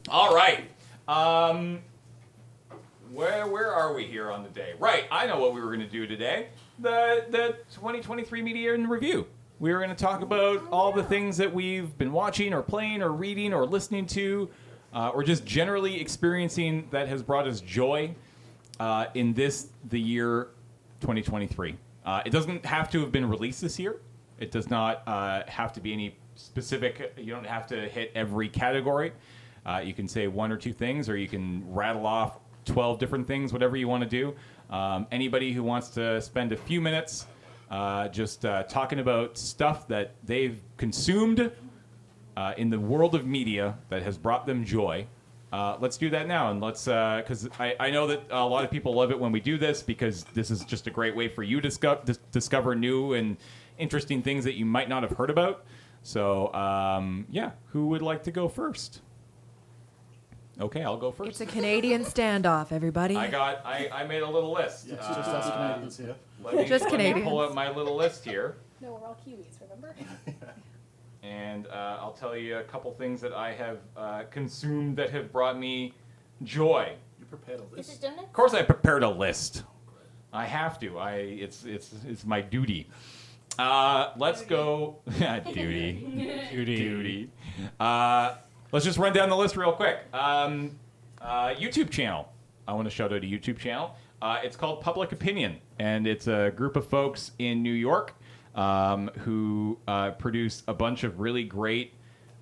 All right. Where are we here on the day? Right, I know what we were going to do today. The 2023 Media in Review. We were going to talk about all the things that we've been watching or playing or reading or listening to or just generally experiencing that has brought us joy in the year 2023. It doesn't have to have been released this year. It does not have to be any specific. You don't have to hit every category. You can say one or two things, or you can rattle off 12 different things, whatever you want to do. Anybody who wants to spend a few minutes just talking about stuff that they've consumed in the world of media that has brought them joy, let's do that now. And let's, because I know that a lot of people love it when we do this, because this is just a great way for you to discover new and interesting things that you might not have heard about. So, yeah, who would like to go first? Okay, I'll go first. It's a Canadian standoff, everybody. I made a little list. Yeah, it's just us Canadians here. Let me Canadians. pull up my little list here. No, we're all Kiwis, remember? And I'll tell you a couple things that I have consumed that have brought me joy. You prepared a list. Is it donuts? Of course, I prepared a list. I have to. It's my duty. Let's go. Duty. Let's just run down the list real quick. YouTube channel. I want to shout out a YouTube channel. It's called Public Opinion, and it's a group of folks in New York who produce a bunch of really great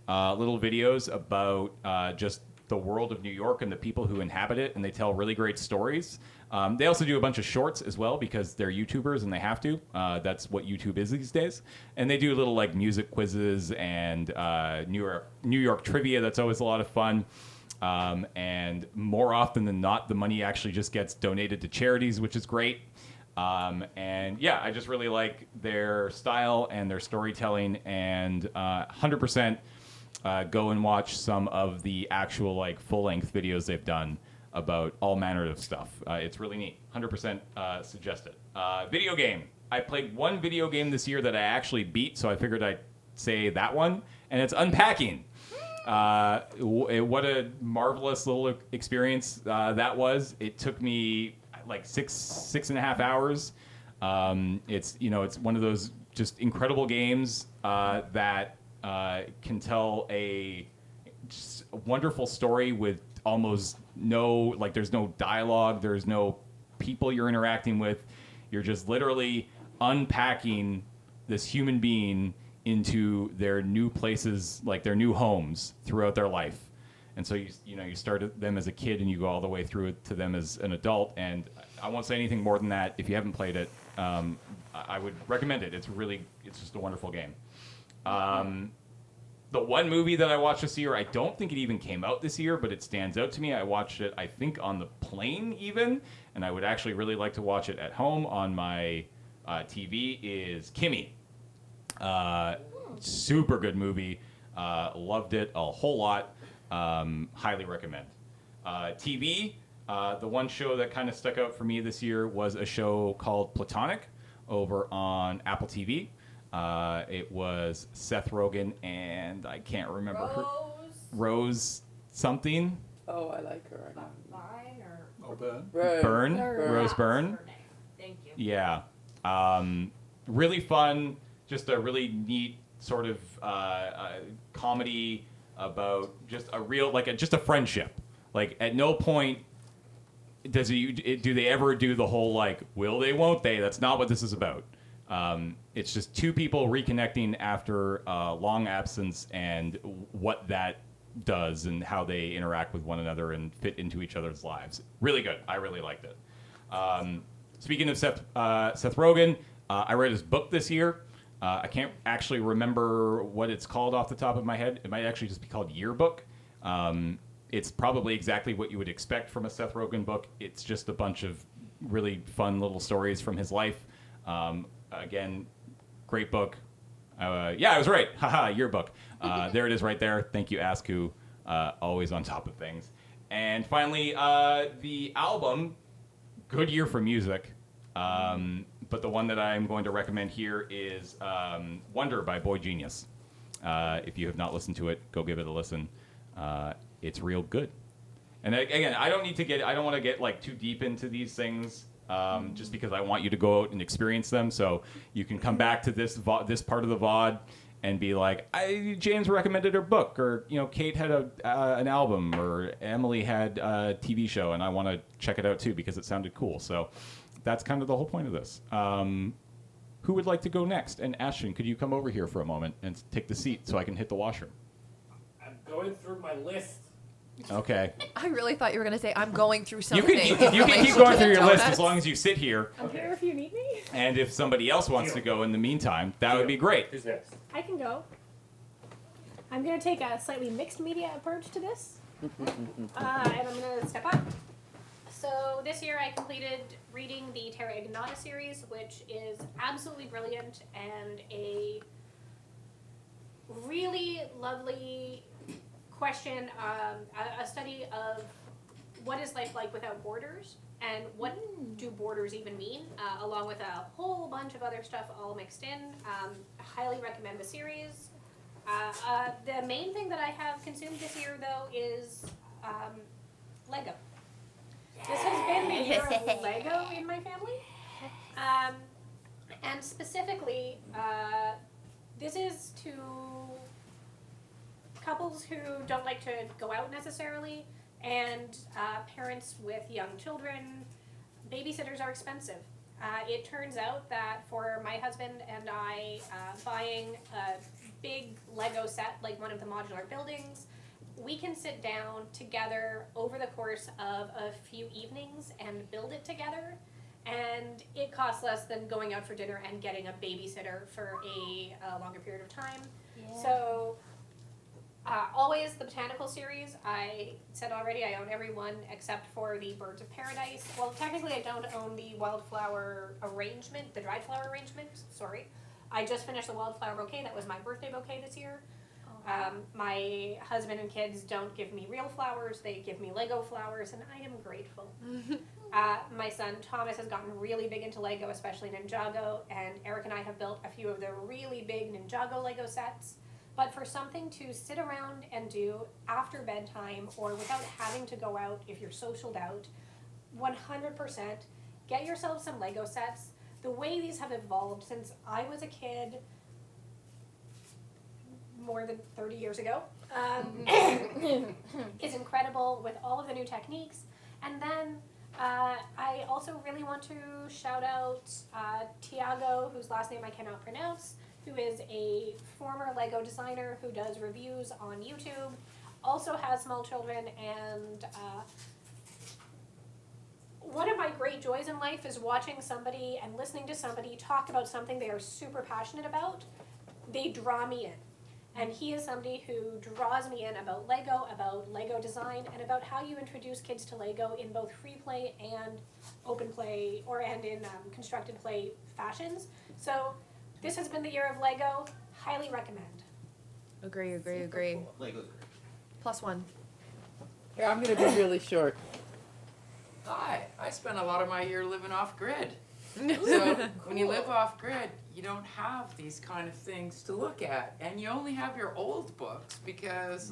little videos about just the world of New York and the people who inhabit it, and they tell really great stories. They also do a bunch of shorts as well, because they're YouTubers and they have to. That's what YouTube is these days. And they do little like music quizzes and New York trivia. That's always a lot of fun. And more often than not, the money actually just gets donated to charities, which is great. And yeah, I just really like their style and their storytelling, and 100% go and watch some of the actual like full-length videos they've done about all manner of stuff. It's really neat. 100% suggest it. Video game. I played one video game this year that I actually beat, so I figured I'd say that one, and it's Unpacking. What a marvelous little experience that was. It took me like six and a half hours. It's one of those just incredible games that can tell a just wonderful story with almost there's no dialogue, there's no people you're interacting with. You're just literally unpacking this human being into their new places, like their new homes throughout their life. And so you start them as a kid and you go all the way through it to them as an adult. And I won't say anything more than that. If you haven't played it, I would recommend it. It's just a wonderful game. The one movie that I watched this year, I don't think it even came out this year, but it stands out to me. I watched it, I think, on the plane even, and I would actually really like to watch it at home on my TV, is Kimmy. Super good movie. Loved it a whole lot. Highly recommend. TV, the one show that kind of stuck out for me this year was a show called Platonic over on Apple TV. It was Seth Rogen and I can't remember her. Rose something. Oh, I like her. Vine or Byrne. Rose Byrne. Thank you. Yeah. Really fun. Just a really neat sort of comedy about just a real, just a friendship. Like, at no point do they ever do the whole, will they, won't they? That's not what this is about. It's just two people reconnecting after a long absence and what that does and how they interact with one another and fit into each other's lives. Really good. I really liked it. Speaking of Seth Rogen, I read his book this year. I can't actually remember what it's called off the top of my head. It might actually just be called Yearbook. It's probably exactly what you would expect from a Seth Rogen book. It's just a bunch of really fun little stories from his life. Again, great book. Yeah, I was right. Haha, Yearbook. There it is right there. Thank you, Asku. Always on top of things. And finally, the album, good year for music. But the one that I'm going to recommend here is Wonder by Boy Genius. If you have not listened to it, go give it a listen. it's real good. And again, I don't want to get like too deep into these things, just because I want you to go out and experience them. So you can come back to this part of the VOD and be like, James recommended her book, or Kate had an album, or Emily had a TV show, and I want to check it out too because it sounded cool. So that's kind of the whole point of this. Who would like to go next? And Ashton, could you come over here for a moment and take the seat so I can hit the washroom? I'm going through my list. Okay. I really thought you were going to say, I'm going through You something. can keep going through your list as long as you sit here. I'm here if you need me. And if somebody else wants to go in the meantime, that would be great. Who's next? I can go. I'm going to take a slightly mixed media approach to this. And I'm going to step up. So this year I completed reading the Terra Ignota series, which is absolutely brilliant and a really lovely question, a study of what is life like without borders and what do borders even mean, along with a whole bunch of other stuff all mixed in. Highly recommend the series. The main thing that I have consumed this year, though, is Lego. This has been the year of Lego in my family. And specifically, this is to couples who don't like to go out necessarily, and parents with young children. Babysitters are expensive. It turns out that for my husband and I, buying a big Lego set, like one of the modular buildings, we can sit down together over the course of a few evenings and build it together, and it costs less than going out for dinner and getting a babysitter for a longer period of time. Yeah. So always the botanical series. I said already I own every one except for the Birds of Paradise. Well, technically I don't own the wildflower arrangement, the dried flower arrangement, sorry. I just finished the wildflower bouquet. That was my birthday bouquet this year. My husband and kids don't give me real flowers, they give me Lego flowers, and I am grateful. My son Thomas has gotten really big into Lego, especially Ninjago, and Eric and I have built a few of the really big Ninjago Lego sets. But for something to sit around and do after bedtime or without having to go out if you're socialed out, 100% get yourself some Lego sets. The way these have evolved since I was a kid, more than 30 years ago, is incredible with all of the new techniques. And then I also really want to shout out Tiago, whose last name I cannot pronounce, who is a former Lego designer who does reviews on YouTube, also has small children, and one of my great joys in life is watching somebody and listening to somebody talk about something they are super passionate about. They draw me in. And he is somebody who draws me in about Lego design, and about how you introduce kids to Lego in both free play and open play, and in constructed play fashions. So this has been the year of Lego. Highly recommend. Agree. Lego's great. +1. Yeah, I'm going to be really short. Hi, I spent a lot of my year living off grid. So when you live off grid, you don't have these kind of things to look at, and you only have your old books because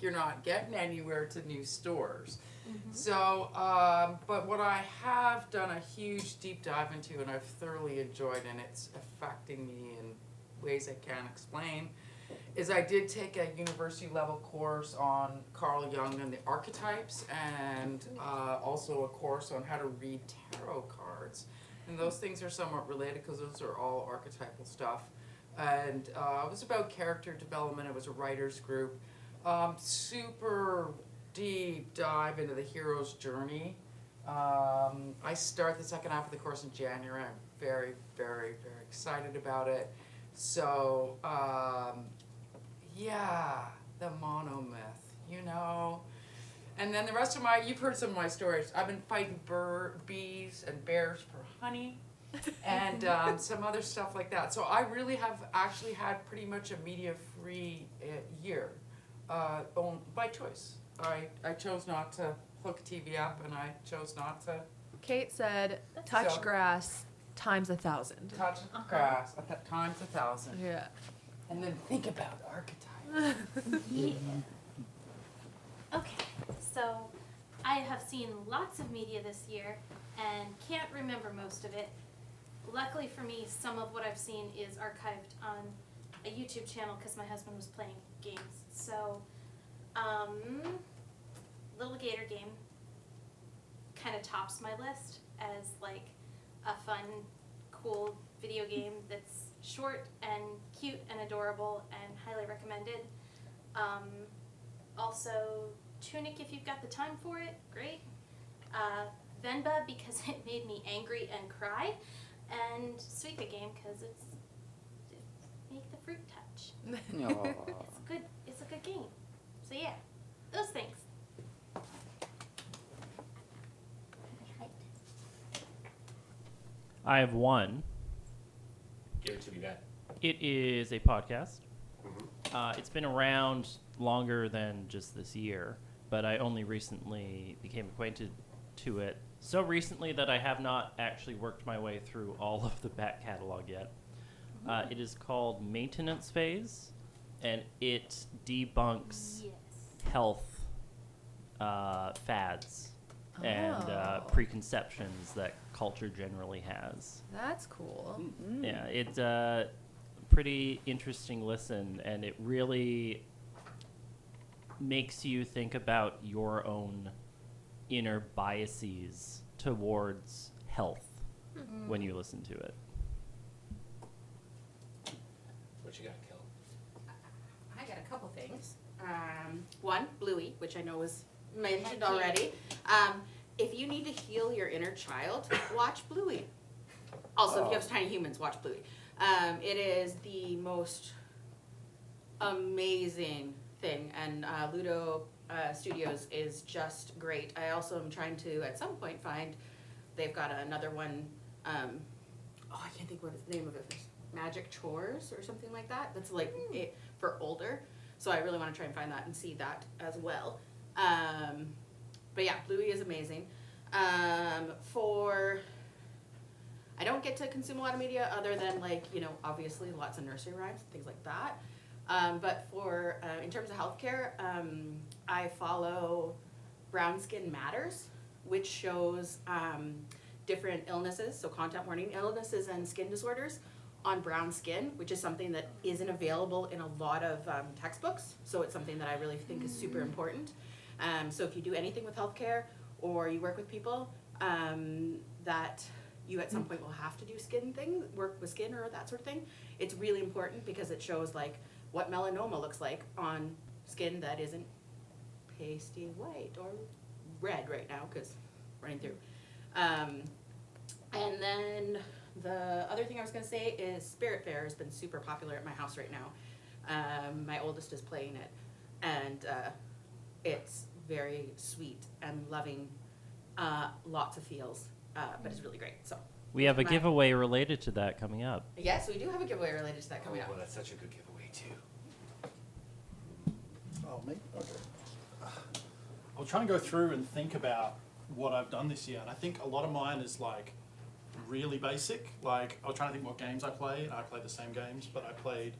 you're not getting anywhere to new stores. Mm-hmm. So, but what I have done a huge deep dive into, and I've thoroughly enjoyed, and it's affecting me in ways I can't explain, is I did take a university level course on Carl Jung and the archetypes, and also a course on how to read tarot cards. And those things are somewhat related because those are all archetypal stuff. And it was about character development. It was a writer's group. Super deep dive into the hero's journey. I start the second half of the course in January. I'm very, very, very excited about it. So, yeah, the monomyth, you know. And then the rest of you've heard some of my stories. I've been fighting bees and bears for honey, and some other stuff like that. So I really have actually had pretty much a media-free year, by choice. I chose not to hook a TV up, and I chose not to. Kate said, touch grass times 1,000. Touch grass times 1,000. Yeah. And then think about archetypes. Okay, so I have seen lots of media this year and can't remember most of it. Luckily for me, some of what I've seen is archived on a YouTube channel because my husband was playing games. So, Little Gator Game kind of tops my list as like a fun, cool video game that's short and cute and adorable and highly recommended. Also, Tunic if you've got the time for it, great. Venba because it made me angry and cry, and Suika Game because it's make the fruit touch. Aw. It's a good game. So yeah, those things. I have one. Give it to me, Ben. It is a podcast. It's been around longer than just this year, but I only recently became acquainted to it. So recently that I have not actually worked my way through all of the back catalog yet. It is called Maintenance Phase, and it debunks Yes. health fads and Oh. preconceptions that culture generally has. That's cool. Yeah, it's a pretty interesting listen, and it really makes you think about your own inner biases towards health when you listen to it. What you got, Kel? I got a couple things. One, Bluey, which I know was mentioned Heck yeah. already. If you need to heal your inner child, watch Bluey. Also, if you have tiny humans, watch Bluey. It is the most amazing thing, and Ludo Studios is just great. I also am trying to, at some point, find, they've got another one, I can't think what the name of it is. Magic Chores or something like that. That's like it for older. So I really want to try and find that and see that as well. But yeah, Bluey is amazing. I don't get to consume a lot of media other than like, obviously lots of nursery rhymes, things like that. But for, in terms of healthcare, I follow Brown Skin Matters, which shows different illnesses, so content warning illnesses and skin disorders on brown skin, which is something that isn't available in a lot of textbooks. So it's something that I really think is super important. So if you do anything with healthcare or you work with people, that you at some point will have to do work with skin or that sort of thing, it's really important because it shows like what melanoma looks like on skin that isn't pasty white or red right now because running through. And then the other thing I was going to say is Spirit Fair has been super popular at my house right now. My oldest is playing it, and it's very sweet and loving, lots of feels, but it's really great. So We have a my- giveaway related to that coming up. yes, we do have a giveaway related to that coming up. Well, that's such a good giveaway, too. Oh, me? Okay. I was trying to go through and think about what I've done this year, and I think a lot of mine is like really basic. Like, I was trying to think what games I played. I played the same games, but I played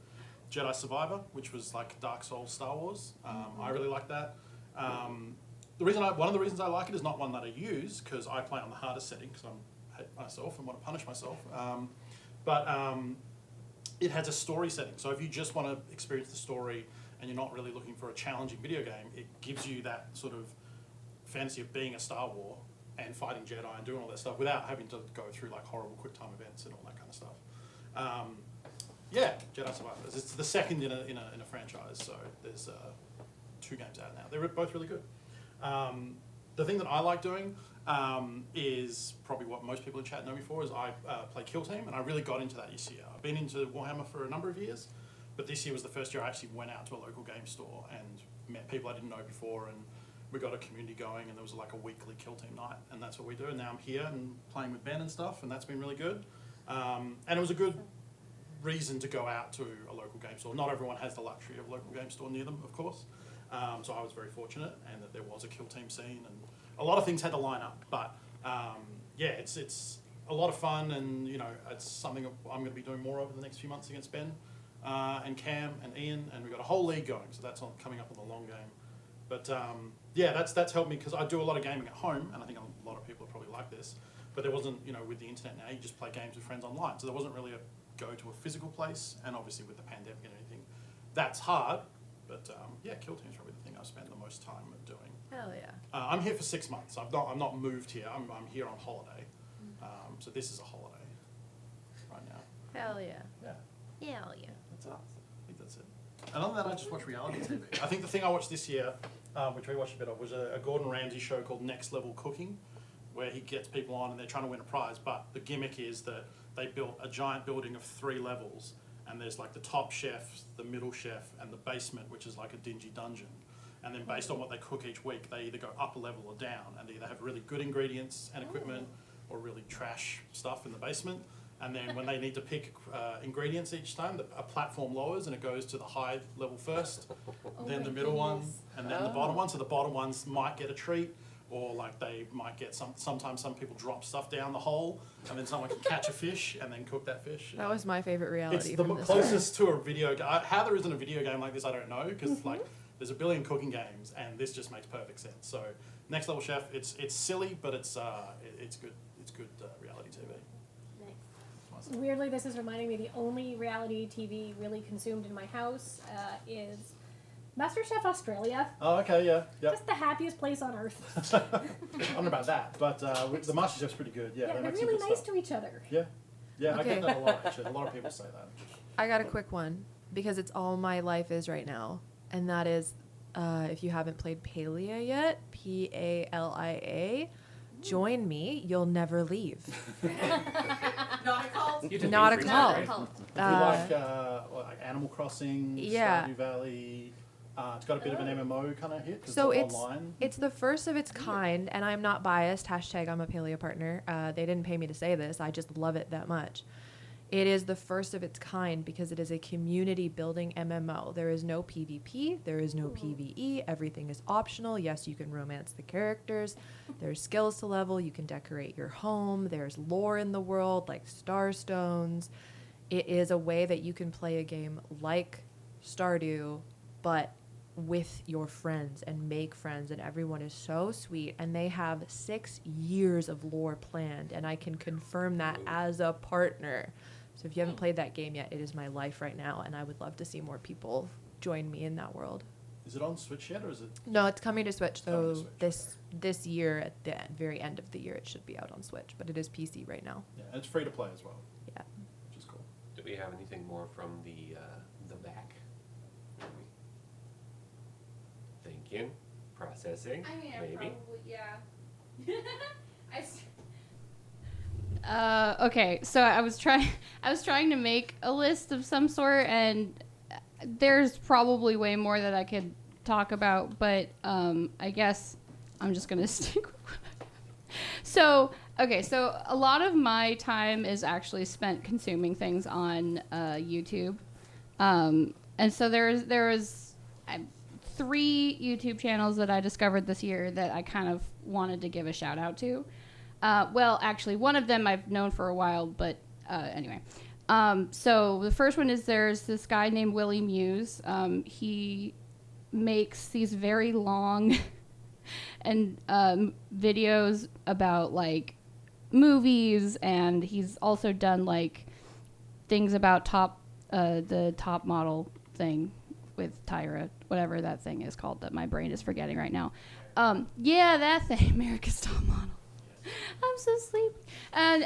Jedi Survivor, which was like Dark Souls Star Wars. I really like that. One of the reasons I like it is not one that I use, because I play on the hardest setting, because I hate myself and want to punish myself. But it has a story setting, so if you just want to experience the story and you're not really looking for a challenging video game, it gives you that sort of fantasy of being a Star Wars and fighting Jedi and doing all that stuff without having to go through like horrible quick time events and all that kind of stuff. Yeah, Jedi Survivor. It's the second in a franchise, so there's 2 games out now. They're both really good. The thing that I like doing is probably what most people in chat know me for, is I play Kill Team, and I really got into that this year. I've been into Warhammer for a number of years, but this year was the first year I actually went out to a local game store and met people I didn't know before, and we got a community going, and there was like a weekly Kill Team night, and that's what we do. And now I'm here and playing with Ben and stuff, and that's been really good. And it was a good reason to go out to a local game store. Not everyone has the luxury of a local game store near them, of course. So I was very fortunate, and that there was a Kill Team scene, and a lot of things had to line up. But yeah, it's a lot of fun, and it's something I'm going to be doing more over the next few months against Ben and Cam and Ian, and we've got a whole league going, so that's coming up on the long game But yeah, that's helped me because I do a lot of gaming at home, and I think a lot of people are probably like this. But there wasn't, with the internet now, you just play games with friends online. So there wasn't really a go to a physical place, and obviously with the pandemic and everything, that's hard. But yeah, Kill Team's probably the thing I spend the most time doing. Hell yeah. I'm here for 6 months. I'm not moved here. I'm here on holiday. So this is a holiday right now. Hell yeah. Yeah, Hell yeah. that's it. I think that's it. And other than that, I just watch reality TV. I think the thing I watched this year, which we watched a bit of, was a Gordon Ramsay show called Next Level Cooking, where he gets people on and they're trying to win a prize. But the gimmick is that they built a giant building of 3 levels, and there's like the top chef, the middle chef, and the basement, which is like a dingy dungeon. And then based on what they cook each week, they either go up a level or down, and they either have really good ingredients and equipment or really trash stuff in the basement. And then when they need to pick ingredients each time, a platform lowers and it goes to the high level first, then the middle one, and then the bottom one. So the bottom ones might get a treat, or like they might get sometimes some people drop stuff down the hole, and then someone can catch a fish and then cook that fish. That was my favorite reality. It's the from this closest to a video game. How there isn't a video game like this, I don't know, because like there's a billion cooking games, and this just makes perfect sense. So Next Level Chef, it's silly, but it's good. It's good reality TV. Weirdly, this is reminding me the only reality TV really consumed in my house is MasterChef Australia. Oh, okay, yeah. Yep. Just the happiest place on earth. I don't know about that, but the MasterChef's pretty good. Yeah, Yeah, they they're make some really good nice stuff. to each other. Yeah, yeah, I Okay. get that a lot, actually. A lot of people say that. I got a quick one because it's all my life is right now, and that is if you haven't played Palia yet, Palia, join me. You'll never leave. Not a cult. Not a cult. If you like Animal Crossing, yeah. Stardew Valley, it's got a bit of an MMO kind of hit. 'Cause So it's online. it's the first of its kind, and I'm not biased. Hashtag I'm a Paleo partner. They didn't pay me to say this. I just love it that much. It is the first of its kind because it is a community building MMO. There is no PvP. There is no PvE. Everything is optional. Yes, you can romance the characters. There's skills to level. You can decorate your home. There's lore in the world like Starstones. It is a way that you can play a game like Stardew, but with your friends and make friends, and everyone is so sweet, and they have 6 years of lore planned, and I can confirm that as a partner. So if you haven't played that game yet, it is my life right now, and I would love to see more people join me in that world. Is it on Switch yet, or is it? No, it's coming to Switch. Coming to So Switch, this year, at the very end of the year, it should be out on Switch, but it is PC right now. Yeah, and it's free to play as well, Yeah. which is cool. Do we have anything more from the back? Thinking, processing, I mean, maybe. Okay, so I was trying to make a list of some sort, and there's probably way more that I could talk about, but I guess I'm just gonna stick with what I have. So a lot of my time is actually spent consuming things on YouTube, and so there was 3 YouTube channels that I discovered this year that I kind of wanted to give a shout out to. Well, actually, one of them I've known for a while, but anyway. So the first one is there's this guy named Willie Muse. He makes these very long and videos about like movies, and he's also done like things about the top model thing with Tyra, whatever that thing is called that my brain is forgetting right now. Yeah, that thing, America's Top Model. I'm so sleepy. And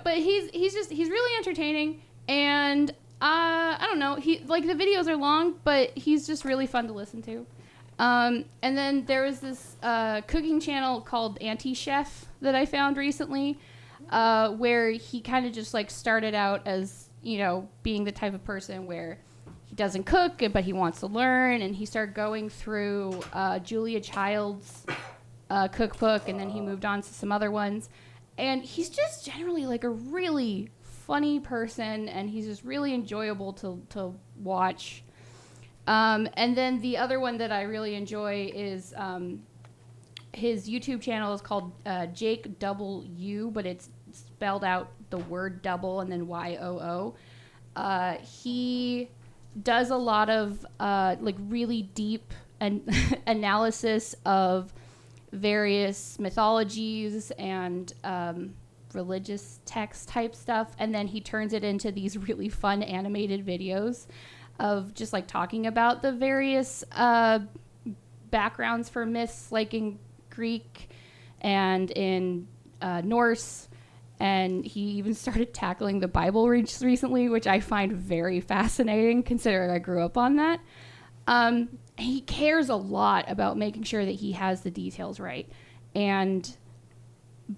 but he's really entertaining, and I don't know, he like the videos are long, but he's just really fun to listen to. And then there was this cooking channel called Anti-Chef that I found recently, where he kind of just like started out as, being the type of person where he doesn't cook, but he wants to learn, and he started going through Julia Child's cookbook, and then he moved on to some other ones, and he's just generally like a really funny person, and he's just really enjoyable to watch. And then the other one that I really enjoy is his YouTube channel is called Jake Double U, but it's spelled out the word double and then YOO. He does a lot of like really deep an analysis of various mythologies and religious text type stuff, and then he turns it into these really fun animated videos of just like talking about the various backgrounds for myths, like in Greek and in Norse. And he even started tackling the Bible recently, which I find very fascinating considering I grew up on that. He cares a lot about making sure that he has the details right,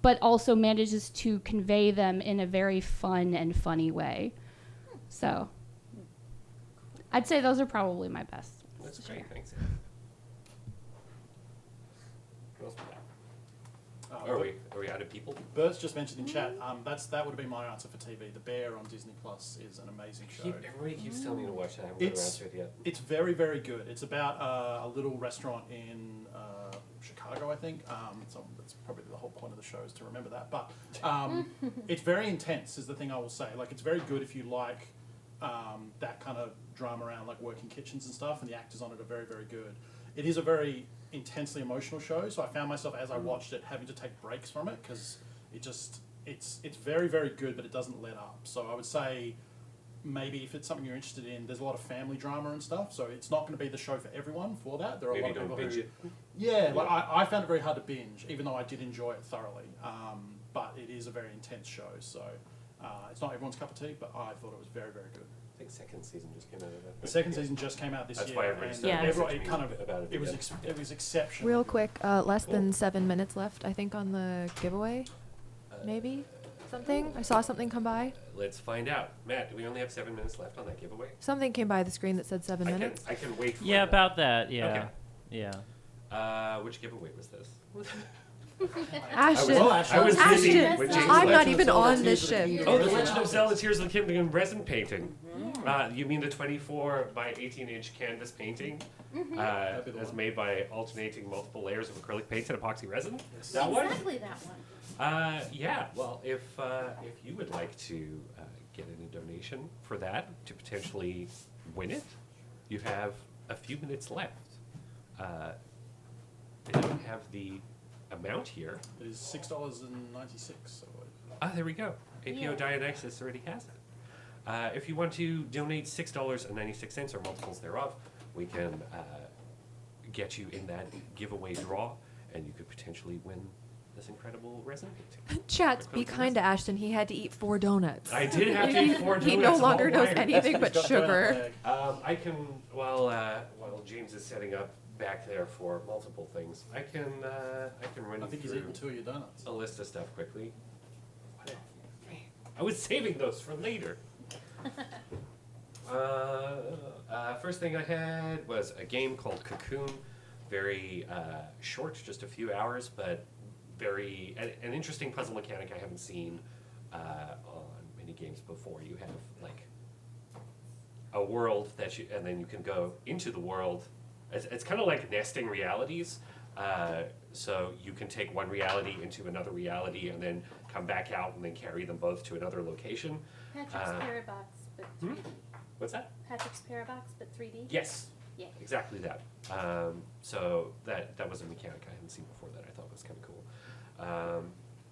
but also manages to convey them in a very fun and funny way. So I'd say those are probably my best. That's great, thanks. What else we got? Are we out of people? Bert's just mentioned in chat, that would have been my answer for TV. The Bear on Disney Plus is an amazing show. Everybody keeps telling me to watch that. I haven't got around to it yet. It's very, very good. It's about a little restaurant in Chicago, I think. So that's probably the whole point of the show is to remember that. But it's very intense is the thing I will say. Like, it's very good if you like that kind of drama around like working kitchens and stuff, and the actors on it are very, very good. It is a very intensely emotional show, so I found myself as I watched it having to take breaks from it because it's very, very good, but it doesn't let up. So I would say maybe if it's something you're interested in, there's a lot of family drama and stuff, so it's not going to be the show for everyone for that. There are Maybe a lot of don't people binge who, it. yeah, like I found it very hard to binge, even though I did enjoy it thoroughly. But it is a very intense show, so it's not everyone's cup of tea, but I thought it was very, very good. I think second season just came out of that. The second season just came out this That's year, why everybody and started everyone, messaging it kind me of about it it was again. it was exceptional. Real quick, less than 7 minutes left, I think, on the giveaway. Maybe something. I saw something come by. Let's find out. Matt, do we only have 7 minutes left on that giveaway? Something came by the screen that said 7 minutes. I can wait for Yeah, that. about that. Yeah. Okay. Yeah. Which giveaway was this? Ashton, I was busy Ashton, with James' I'm not Legend of even Zelda on this Tears of the ship. Kingdom. Oh, The Legend of Zelda Tears of the Kingdom resin painting. You mean the 24 by 18-inch canvas painting? That's made by alternating multiple layers of acrylic paint and epoxy resin? That one? Exactly that one. Yeah, well, if you would like to get in a donation for that to potentially win it, you have a few minutes left. They don't have the amount here. It is $6.96. Ah, there we go. APO Dianexus already has it. If you want to donate $6.96 or multiples thereof, we can get you in that giveaway draw, and you could potentially win this incredible resin painting. Chat, be kind to Ashton. He had to eat 4 donuts. I did have to eat 4 donuts. He no I'm longer all knows wired. anything but He's got a donut sugar. bag. I can, while James is setting up back there for multiple things, I can run I you think he's through eaten 2 of your donuts. a list of stuff quickly. I was saving those for later. First thing I had was a game called Cocoon. Very short, just a few hours, but very an interesting puzzle mechanic I haven't seen on many games before. You have like a world that and then you can go into the world. It's kind of like nesting realities. So you can take one reality into another reality and then come back out and then carry them both to another location. Patrick's Parabox, but 3D. What's that? Patrick's Parabox, but 3D. Yes. Yeah. Exactly that. So that was a mechanic I hadn't seen before that I thought was kind of cool.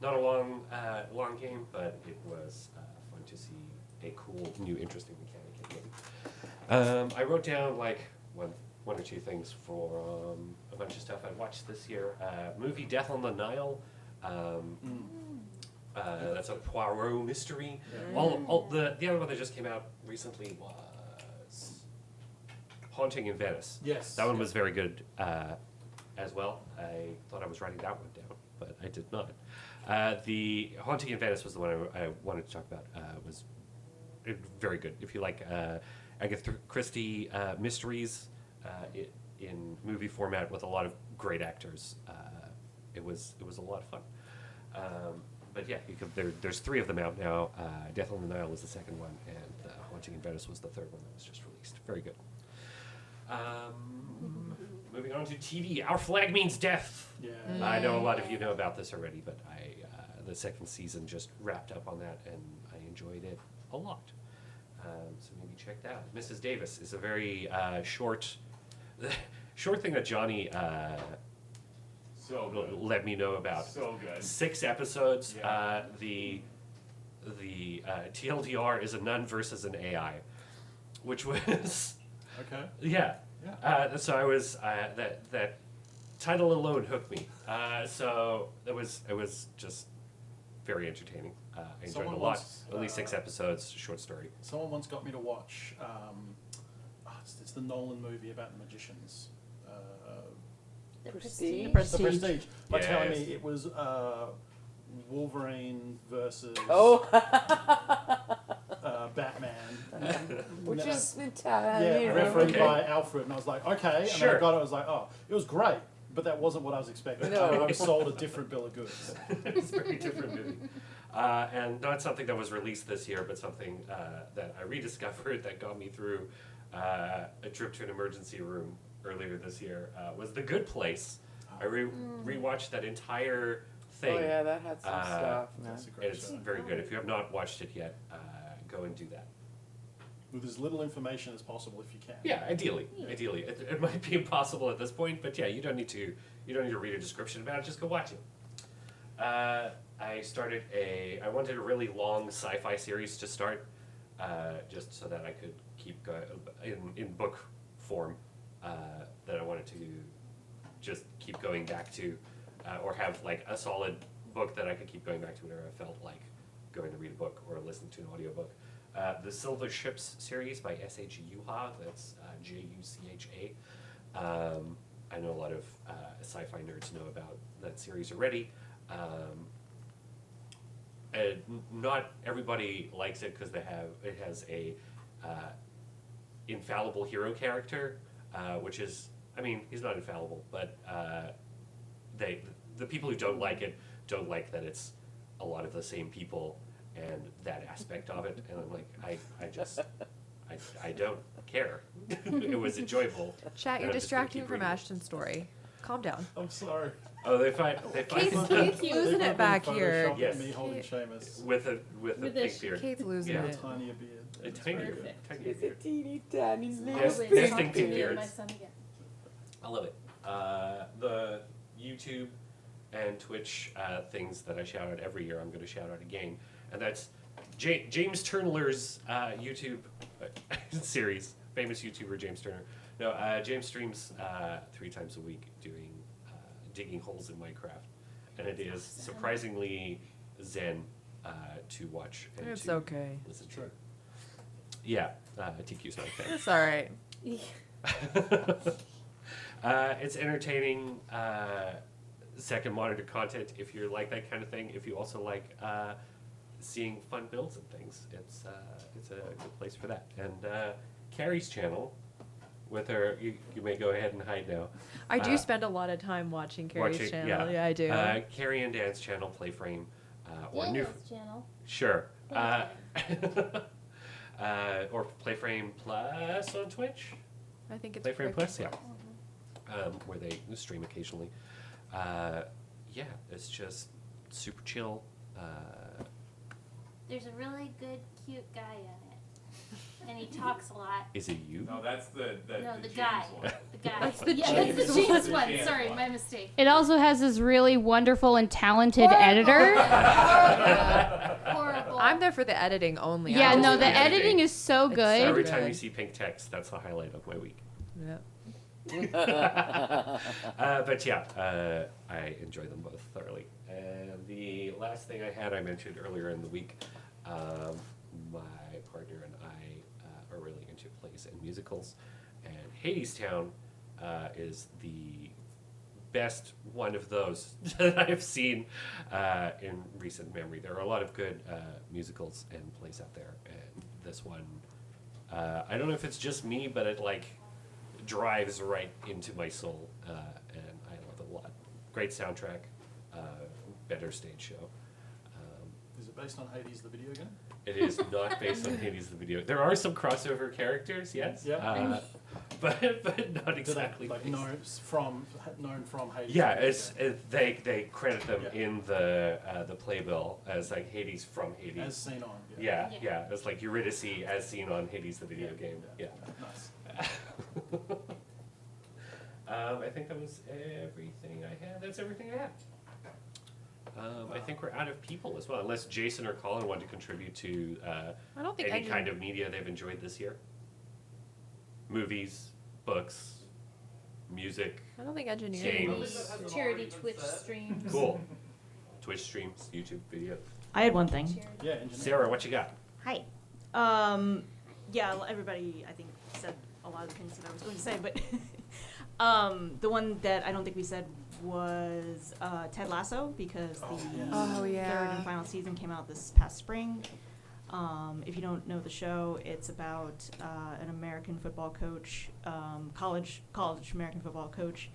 Not a long game, but it was fun to see a cool, new, interesting mechanic in game. I wrote down like one or two things for a bunch of stuff I watched this year. Movie Death on the Nile. That's a Poirot mystery. The other one that just came out recently was Haunting in Venice. Yes. That one was very good as well. I thought I was writing that one down, but I did not. The Haunting in Venice was the one I wanted to talk about. Was very good. If you like Agatha Christie mysteries in movie format with a lot of great actors, it was a lot of fun. But yeah, there's 3 of them out now. Death on the Nile was the second one, and Haunting in Venice was the third one that was just released. Very good. Moving on to TV, Our Flag Means Death. Yeah. I know a lot of you know about this already, but the second season just wrapped up on that, and I enjoyed it a lot. So maybe check that out. Mrs. Davis is a very short. short thing that Johnny So good. let me know about. So good. 6 episodes. Yeah. The TLDR is a nun versus an AI, which was Okay. yeah. Yeah. So I was that title alone hooked me. So it was just very entertaining. I enjoyed Someone it a lot. once, Only 6 episodes, short story. Someone once got me to watch. It's the Nolan movie about the magicians. The Prestige. The Prestige. By telling me Yes. it was Wolverine versus Oh, Batman. which No, is Italian. yeah, you know. refereed Okay. by Alfred, and I was like, okay. And then Sure. I got it. I was like, oh, it was great, but that wasn't what I was expecting. No. I was sold a different bill of goods. It's a very different movie. And not something that was released this year, but something that I rediscovered that got me through a trip to an emergency room earlier this year was The Good Place. I rewatched that entire thing. Oh yeah, that had some stuff, man. That's a great It's show. very good. If you have not watched it yet, go and do that. With as little information as possible, if you can. Yeah, ideally. It might be impossible at this point, but yeah, you don't need to read a description about it. Just go watch it. I wanted a really long sci-fi series to start, just so that I could keep going in book form. That I wanted to just keep going back to, or have like a solid book that I could keep going back to whenever I felt like going to read a book or listen to an audiobook. The Silver Ships series by S.H. Juha, that's Jucha. I know a lot of sci-fi nerds know about that series already. And not everybody likes it because it has a infallible hero character, which is, I mean, he's not infallible, but the people who don't like it don't like that it's a lot of the same people and that aspect of it, and I'm like, I don't care. It was enjoyable. Chat, and you're I'm just gonna distracting keep from reading it. Ashton's story. Calm down. I'm sorry. Oh, they find Kate's losing They've it got back me here. photoshopping Yes. me holding Seamus with a With a pink beard. Kate's losing Yeah. with a it. tinier beard. A That's tiny, Perfect. tiny It's a beard. teeny tiny little Yes, thing. nesting pink My beards. son again. I love it. The YouTube and Twitch things that I shout out every year, I'm going to shout out again, and that's James Turner's YouTube series. Famous YouTuber James Turner. No, James streams 3 times a week doing digging holes in Minecraft, and it is surprisingly zen to watch and It's to okay. listen to. Yeah, TQ's not a fan. It's all right. It's entertaining, second monitor content if you like that kind of thing. If you also like seeing fun builds and things, it's a good place for that. And Carrie's channel, with her, you may go ahead and hide now. I do spend a lot of time watching Carrie's channel. Yeah, I do. Carrie and Dan's channel, Playframe, or new. Daniel's channel. Sure. Or Playframe Plus on Twitch. I think it's Playframe Plus, yeah. Mm-hmm. Where they stream occasionally. Yeah, it's just super chill. There's a really good, cute guy in it, and he talks a lot. Is it you? No, that's the No, the James guy. one. The guy. That's the yeah, James that's the one. James The one. James Sorry, one. my mistake. It also has this really wonderful and talented editor. Horrible. I'm there for the editing only. Yeah, I no, just- the editing. editing is so It's good. so Every good. time you see pink text, that's the highlight of my week. Yeah. But yeah, I enjoy them both thoroughly. And the last thing I mentioned earlier in the week, my partner and I are really into plays and musicals, and Hadestown is the best one of those that I've seen in recent memory. There are a lot of good musicals and plays out there, and this one, I don't know if it's just me, but it like drives right into my soul, and I love it a lot. Great soundtrack, better stage show. Is it based on Hades, the video game? It is not based on Hades the video. There are some crossover characters, yes, Yeah. but not Do they, exactly. like based. known from Hades? Yeah, the it's video they credit them Yeah. in the playbill as like Hades from game? As Hades. seen on. Yeah, Yeah. yeah, it's like Eurydice as seen on Hades the video game. Yeah. Nice. I think that was everything I had. That's everything I had. I think we're out of people as well, unless Jason or Colin want to contribute to I don't think any kind of media they've enjoyed this year. Movies, books, music, I don't think engineering. games. Charity Twitch streams. Cool. Twitch streams, YouTube videos. I had one thing. Yeah, engineering. Sarah, what you got? Hi. Yeah, everybody I think said a lot of the things that I was going to say, but the one that I don't think we said was Ted Lasso, because the third and final season came out this past spring. If you don't know the show, it's about an American football coach, college American football coach,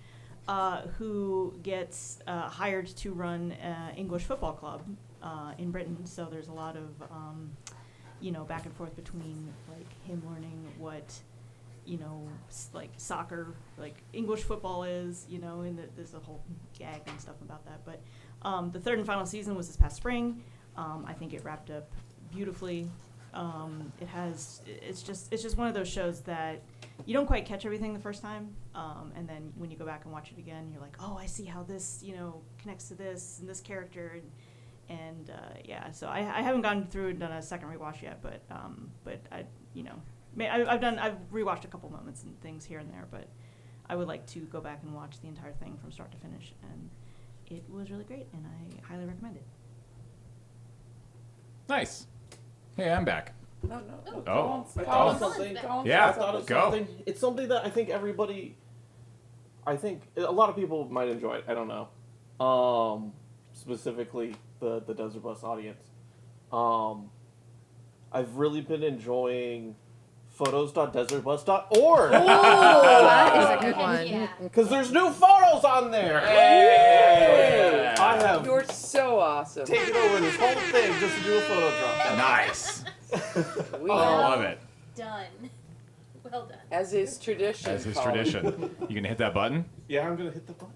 who gets hired to run an English football club in Britain. So there's a lot of back and forth between like him learning what like soccer, like English football is, and there's a whole gag and stuff about that. But the third and final season was this past spring. I think it wrapped up beautifully. It's just one of those shows that you don't quite catch everything the first time, and then when you go back and watch it again, you're like, oh, I see how this connects to this and this character, and so I haven't gone through and done a second rewatch yet, but I've rewatched a couple moments and things here and there, but I would like to go back and watch the entire thing from start to finish, and it was really great, and I highly recommend it. Nice. Hey, I'm back. No. Oh. I thought of something. Yeah, I thought of go. something. It's something that I think a lot of people might enjoy it. I don't know. Specifically the Desert Bus audience. I've really been enjoying photos.desertbus.org. That is a good one. Yeah. Because there's new photos on there. Hey! I have You're so awesome. taken over this whole thing just to do a photo drop. Nice. We I have, love it. Done. Well done. as is tradition. As is Colin. tradition. You gonna hit that button? Yeah, I'm going to hit the button.